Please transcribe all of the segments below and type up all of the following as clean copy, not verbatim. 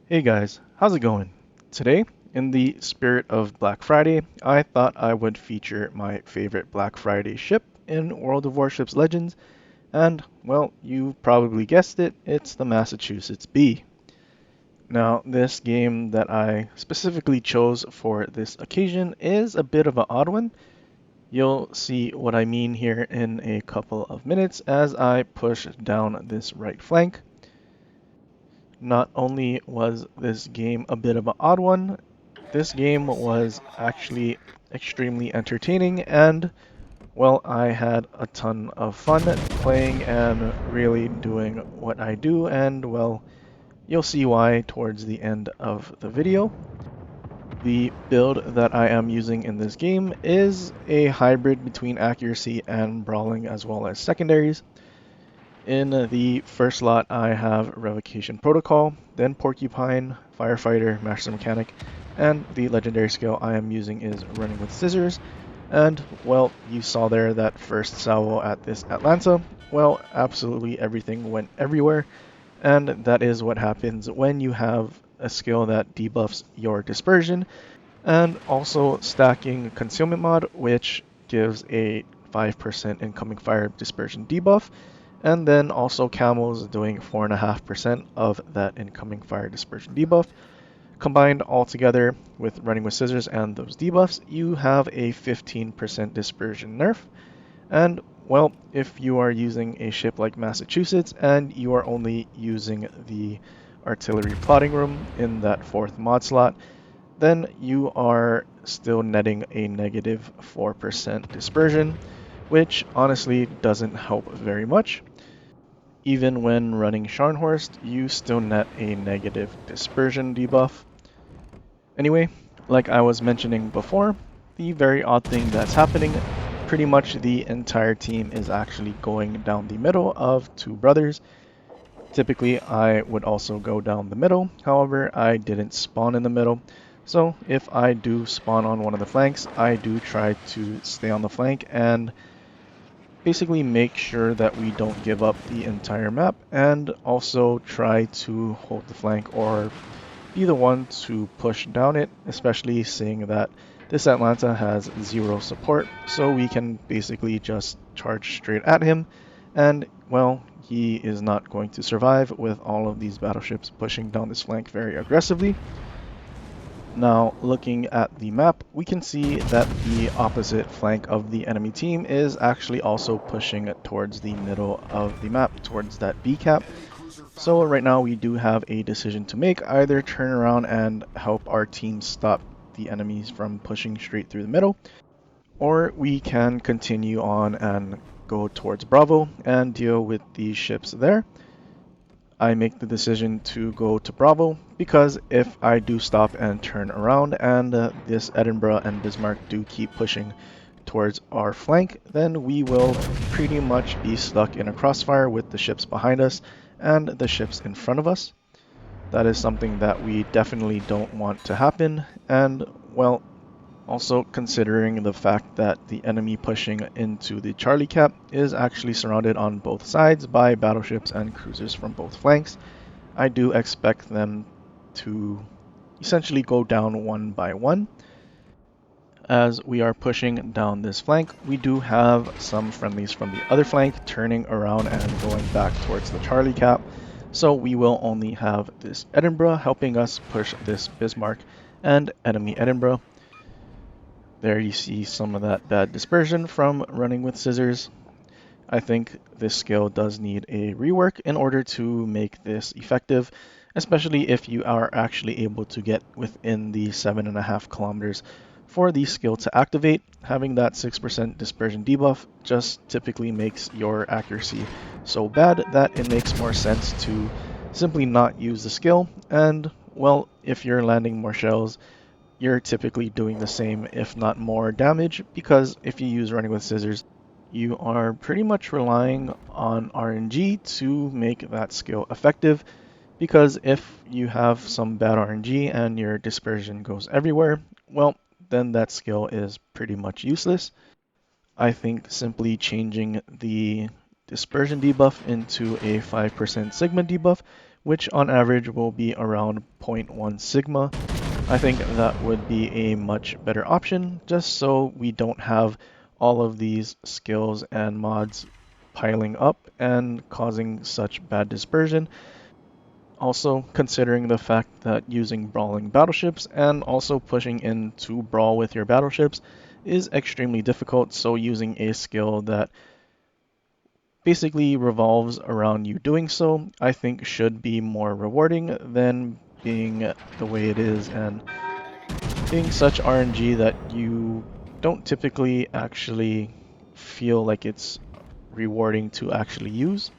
Hey guys, how's it going? Today, in the spirit of Black Friday, I thought I would feature my favorite Black Friday ship in World of Warships Legends, and, well, you probably guessed it, it's the Massachusetts Bee. Now, this game that I specifically chose for this occasion is a bit of an odd one. You'll see what I mean here in a couple of minutes as I push down this right flank. Not only was this game a bit of an odd one, this game was actually extremely entertaining and, well, I had a ton of fun playing and really doing what I do, and, well, you'll see why towards the end of the video. The build that I am using in this game is a hybrid between accuracy and brawling as well as secondaries. In the first slot, I have Revocation Protocol, then Porcupine, Firefighter, Master Mechanic, and the legendary skill I am using is Running with Scissors. And, well, you saw there that first salvo at this Atlanta. Well, absolutely everything went everywhere, and that is what happens when you have a skill that debuffs your dispersion, and also stacking Concealment Mod, which gives a 5% incoming fire dispersion debuff, and then also Camels doing 4.5% of that incoming fire dispersion debuff. Combined all together with Running with Scissors and those debuffs, you have a 15% dispersion nerf. And, well, if you are using a ship like Massachusetts and you are only using the artillery plotting room in that fourth mod slot, then you are still netting a negative 4% dispersion, which honestly doesn't help very much. Even when running Scharnhorst, you still net a negative dispersion debuff. Anyway, like I was mentioning before, the very odd thing that's happening, pretty much the entire team is actually going down the middle of two brothers. Typically, I would also go down the middle, however, I didn't spawn in the middle. So if I do spawn on one of the flanks, I do try to stay on the flank and basically make sure that we don't give up the entire map, and also try to hold the flank or be the one to push down it, especially seeing that this Atlanta has zero support, so we can basically just charge straight at him, and, well, he is not going to survive with all of these battleships pushing down this flank very aggressively. Now, looking at the map, we can see that the opposite flank of the enemy team is actually also pushing towards the middle of the map, towards that B cap. So right now we do have a decision to make, either turn around and help our team stop the enemies from pushing straight through the middle, or we can continue on and go towards Bravo and deal with these ships there. I make the decision to go to Bravo because if I do stop and turn around and this Edinburgh and Bismarck do keep pushing towards our flank, then we will pretty much be stuck in a crossfire with the ships behind us and the ships in front of us. That is something that we definitely don't want to happen, and, well, also considering the fact that the enemy pushing into the Charlie Cap is actually surrounded on both sides by battleships and cruisers from both flanks, I do expect them to essentially go down one by one. As we are pushing down this flank, we do have some friendlies from the other flank turning around and going back towards the Charlie Cap, so we will only have this Edinburgh helping us push this Bismarck and enemy Edinburgh. There you see some of that bad dispersion from running with scissors. I think this skill does need a rework in order to make this effective, especially if you are actually able to get within the 7.5 kilometers for the skill to activate. Having that 6% dispersion debuff just typically makes your accuracy so bad that it makes more sense to simply not use the skill. And, well, if you're landing more shells, you're typically doing the same, if not more damage, because if you use running with scissors, you are pretty much relying on RNG to make that skill effective, because if you have some bad RNG and your dispersion goes everywhere, well, then that skill is pretty much useless. I think simply changing the dispersion debuff into a 5% Sigma debuff which on average will be around zero point 0.1 sigma. I think that would be a much better option, just so we don't have all of these skills and mods piling up and causing such bad dispersion. Also, considering the fact that using brawling battleships and also pushing in to brawl with your battleships is extremely difficult, so using a skill that basically revolves around you doing so, I think should be more rewarding than being the way it is and being such RNG that you don't typically actually feel like it's rewarding to actually use.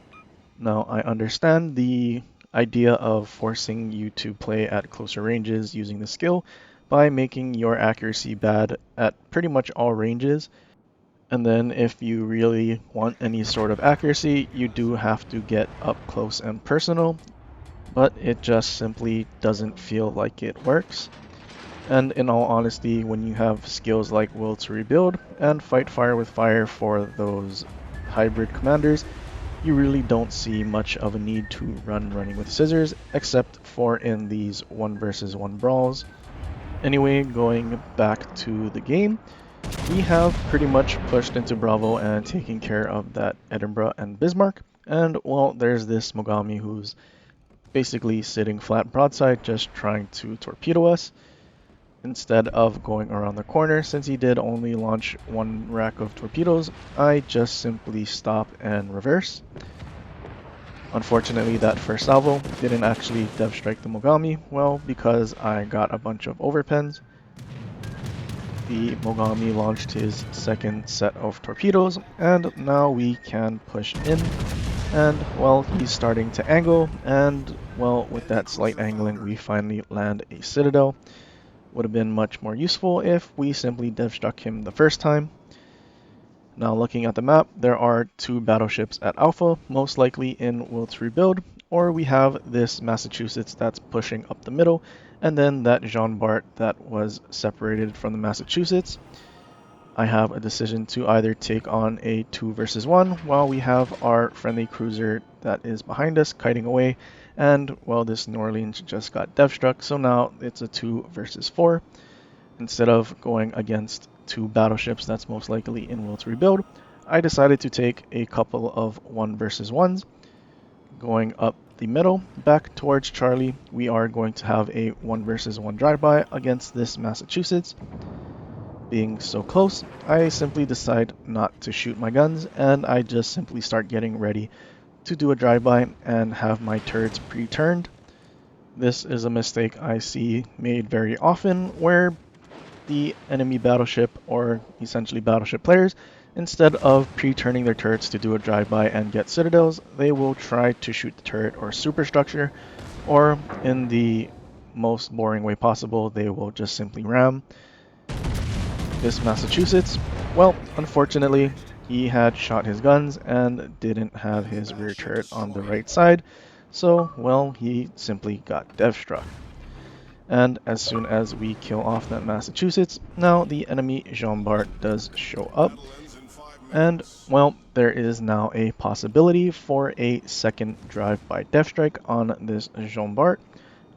Now, I understand the idea of forcing you to play at closer ranges using the skill by making your accuracy bad at pretty much all ranges. And then if you really want any sort of accuracy, you do have to get up close and personal, but it just simply doesn't feel like it works. And in all honesty, when you have skills like Will to Rebuild and Fight Fire with Fire for those hybrid commanders, you really don't see much of a need to run running with scissors, except for in these 1 versus 1 brawls. Anyway, going back to the game, we have pretty much pushed into Bravo and taken care of that Edinburgh and Bismarck, and well, there's this Mogami who's basically sitting flat broadside just trying to torpedo us instead of going around the corner. Since he did only launch 1 rack of torpedoes, I just simply stop and reverse. Unfortunately, that first salvo didn't actually dev strike the Mogami, well, because I got a bunch of overpens. The Mogami launched his second set of torpedoes, and now we can push in. And, well, he's starting to angle, and, well, with that slight angling, we finally land a Citadel. Would have been much more useful if we simply dev struck him the first time. Now looking at the map, there are 2 battleships at Alpha, most likely in Will to Rebuild, or we have this Massachusetts that's pushing up the middle, and then that Jean Bart that was separated from the Massachusetts. I have a decision to either take on a 2 versus 1 while we have our friendly cruiser that is behind us kiting away, and well, this New Orleans just got dev struck, so now it's a 2 versus 4. Instead of going against 2 battleships that's most likely in Will to Rebuild, I decided to take a couple of 1 versus 1s. Going up the middle, back towards Charlie, we are going to have a 1 versus 1 drive-by against this Massachusetts. Being so close, I simply decide not to shoot my guns, and I just simply start getting ready to do a drive-by and have my turrets pre-turned. This is a mistake I see made very often, where the enemy battleship, or essentially battleship players, instead of pre-turning their turrets to do a drive-by and get citadels, they will try to shoot the turret or superstructure, or in the most boring way possible, they will just simply ram. This Massachusetts, well, unfortunately, he had shot his guns and didn't have his rear turret on the right side, so, well, he simply got dev struck. And as soon as we kill off that Massachusetts, now the enemy Jean Bart does show up. And, well, there is now a possibility for a second drive-by dev strike on this Jean Bart.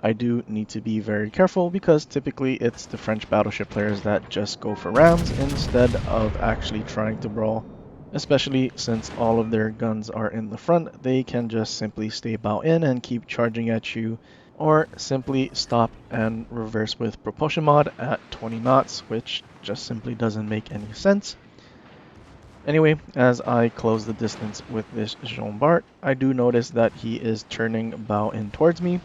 I do need to be very careful because typically it's the French battleship players that just go for rams instead of actually trying to brawl. Especially since all of their guns are in the front, they can just simply stay bow in and keep charging at you, or simply stop and reverse with propulsion mod at 20 knots, which just simply doesn't make any sense. Anyway, as I close the distance with this Jean Bart, I do notice that he is turning bow in towards me.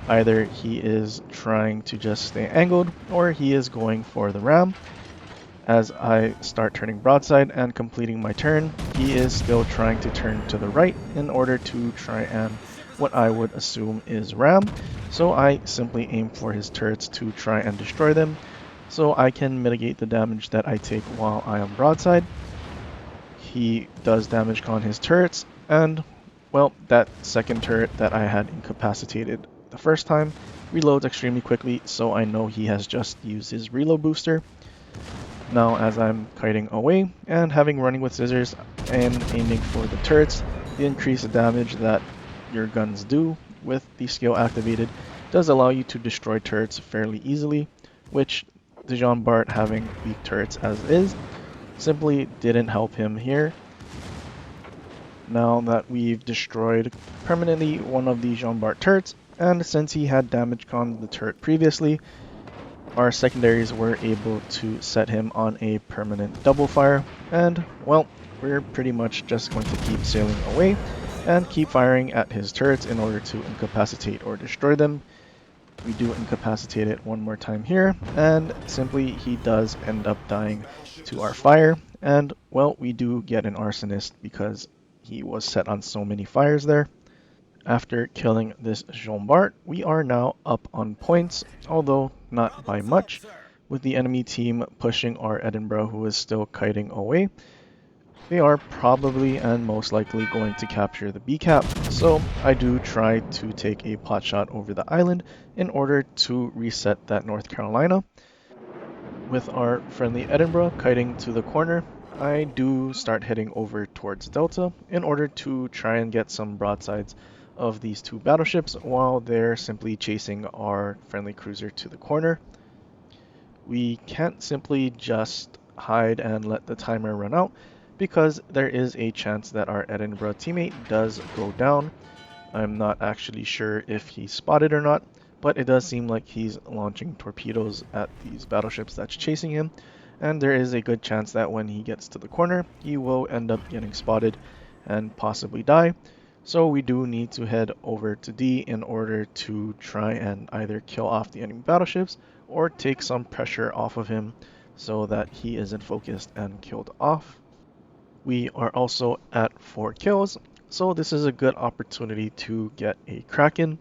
Either he is trying to just stay angled, or he is going for the ram. As I start turning broadside and completing my turn, he is still trying to turn to the right in order to try and what I would assume is ram. So I simply aim for his turrets to try and destroy them, so I can mitigate the damage that I take while I am broadside. He does damage on his turrets, and well, that second turret that I had incapacitated the first time reloads extremely quickly, so I know he has just used his reload booster. Now as I'm kiting away and having running with scissors and aiming for the turrets, the increased damage that your guns do with the skill activated does allow you to destroy turrets fairly easily, which the Jean Bart having weak turrets as is simply didn't help him here. Now that we've destroyed permanently one of the Jean Bart turrets, and since he had damage con the turret previously, our secondaries were able to set him on a permanent double fire, and well, we're pretty much just going to keep sailing away and keep firing at his turrets in order to incapacitate or destroy them. We do incapacitate it one more time here, and simply he does end up dying to our fire, and well, we do get an arsonist because he was set on so many fires there. After killing this Jean Bart, we are now up on points, although not by much, with the enemy team pushing our Edinburgh, who is still kiting away. They are probably and most likely going to capture the B cap, so I do try to take a pot shot over the island in order to reset that North Carolina. With our friendly Edinburgh kiting to the corner, I do start heading over towards Delta in order to try and get some broadsides of these two battleships while they're simply chasing our friendly cruiser to the corner. We can't simply just hide and let the timer run out because there is a chance that our Edinburgh teammate does go down. I'm not actually sure if he's spotted or not, but it does seem like he's launching torpedoes at these battleships that's chasing him, and there is a good chance that when he gets to the corner, he will end up getting spotted and possibly die. So we do need to head over to D in order to try and either kill off the enemy battleships or take some pressure off of him so that he isn't focused and killed off. We are also at 4 kills, so this is a good opportunity to get a Kraken.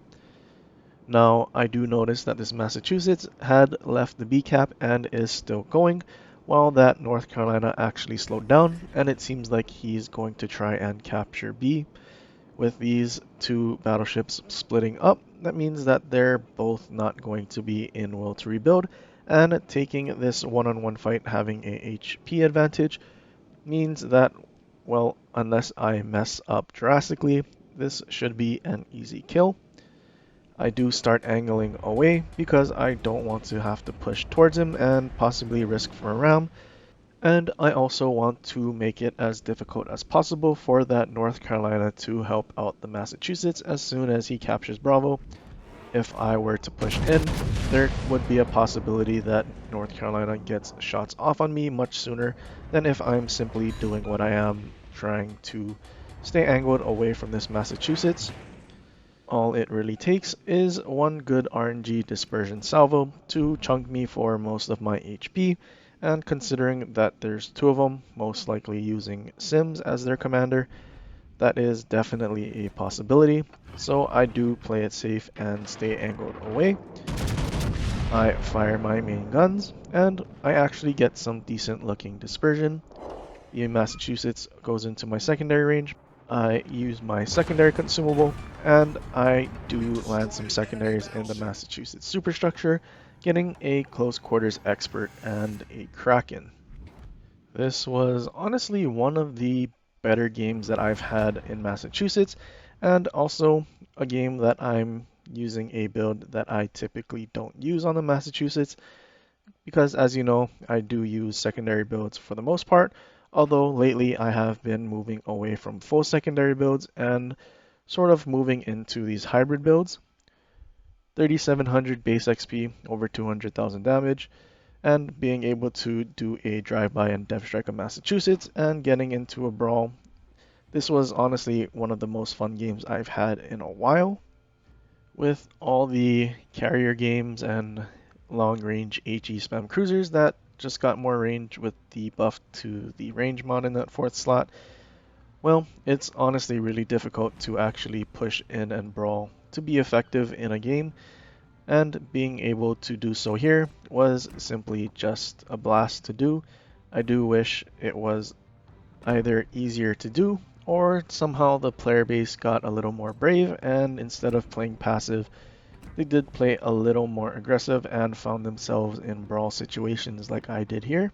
Now, I do notice that this Massachusetts had left the B cap and is still going, while that North Carolina actually slowed down, and it seems like he's going to try and capture B. With these two battleships splitting up, that means that they're both not going to be in will to rebuild, and taking this one-on-one fight having a HP advantage means that, well, unless I mess up drastically, this should be an easy kill. I do start angling away because I don't want to have to push towards him and possibly risk for a ram. And I also want to make it as difficult as possible for that North Carolina to help out the Massachusetts as soon as he captures Bravo. If I were to push in, there would be a possibility that North Carolina gets shots off on me much sooner than if I'm simply doing what I am, trying to stay angled away from this Massachusetts. All it really takes is one good RNG dispersion salvo to chunk me for most of my HP, and considering that there's two of them, most likely using Sims as their commander, that is definitely a possibility, so I do play it safe and stay angled away. I fire my main guns, and I actually get some decent looking dispersion. The Massachusetts goes into my secondary range. I use my secondary consumable, and I do land some secondaries in the Massachusetts superstructure, getting a close quarters expert and a Kraken. This was honestly one of the better games that I've had in Massachusetts, and also a game that I'm using a build that I typically don't use on the Massachusetts, because as you know, I do use secondary builds for the most part, although lately I have been moving away from full secondary builds and sort of moving into these hybrid builds. 3700 base XP, over 200,000 damage, and being able to do a drive-by and death strike of Massachusetts and getting into a brawl. This was honestly one of the most fun games I've had in a while. With all the carrier games and long-range HE spam cruisers that just got more range with the buff to the range mod in that fourth slot, well, it's honestly really difficult to actually push in and brawl to be effective in a game, and being able to do so here was simply just a blast to do. I do wish it was either easier to do or somehow the player base got a little more brave and instead of playing passive, they did play a little more aggressive and found themselves in brawl situations like I did here.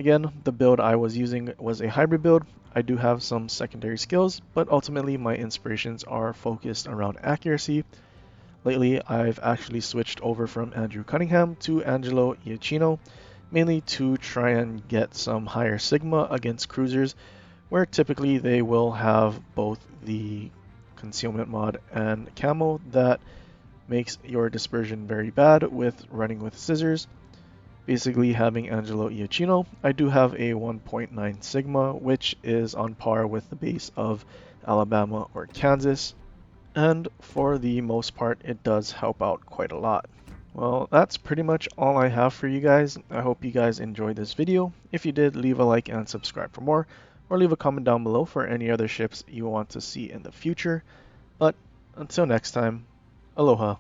Again, the build I was using was a hybrid build. I do have some secondary skills, but ultimately my inspirations are focused around accuracy. Lately, I've actually switched over from Andrew Cunningham to Angelo Iachino, mainly to try and get some higher Sigma against cruisers, where typically they will have both the concealment mod and camo that makes your dispersion very bad with running with scissors. Basically, having Angelo Iachino, I do have a 1.9 Sigma, which is on par with the base of Alabama or Kansas, and for the most part, it does help out quite a lot. Well, that's pretty much all I have for you guys. I hope you guys enjoyed this video. If you did, leave a like and subscribe for more, or leave a comment down below for any other ships you want to see in the future. But until next time, aloha.